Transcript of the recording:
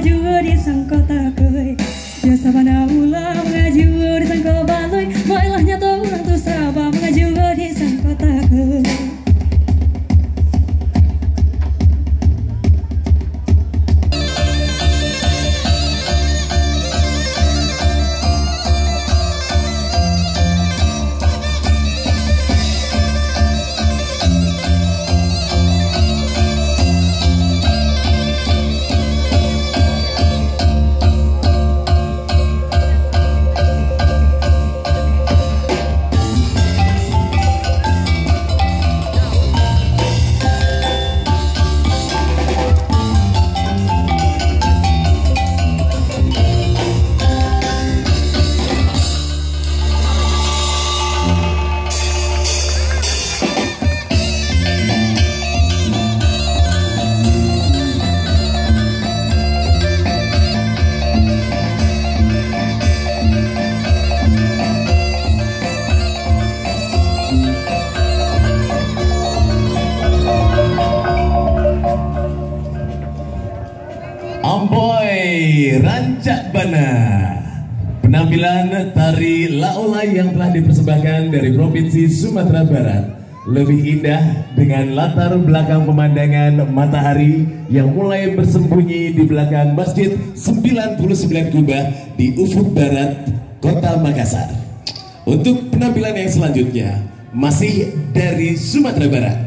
ngaju di sangkota koy biasa pada ulah ngaju di sangko baloy moilah nyato urang tu sabab ngaju di sangkota koy. Amboy Rancak Bana, penampilan tari laolai yang telah dipersembahkan dari Provinsi Sumatera Barat lebih indah dengan latar belakang pemandangan matahari yang mulai bersembunyi di belakang Masjid 99 Kubah di ufuk barat Kota Makassar. Untuk penampilan yang selanjutnya masih dari Sumatera Barat.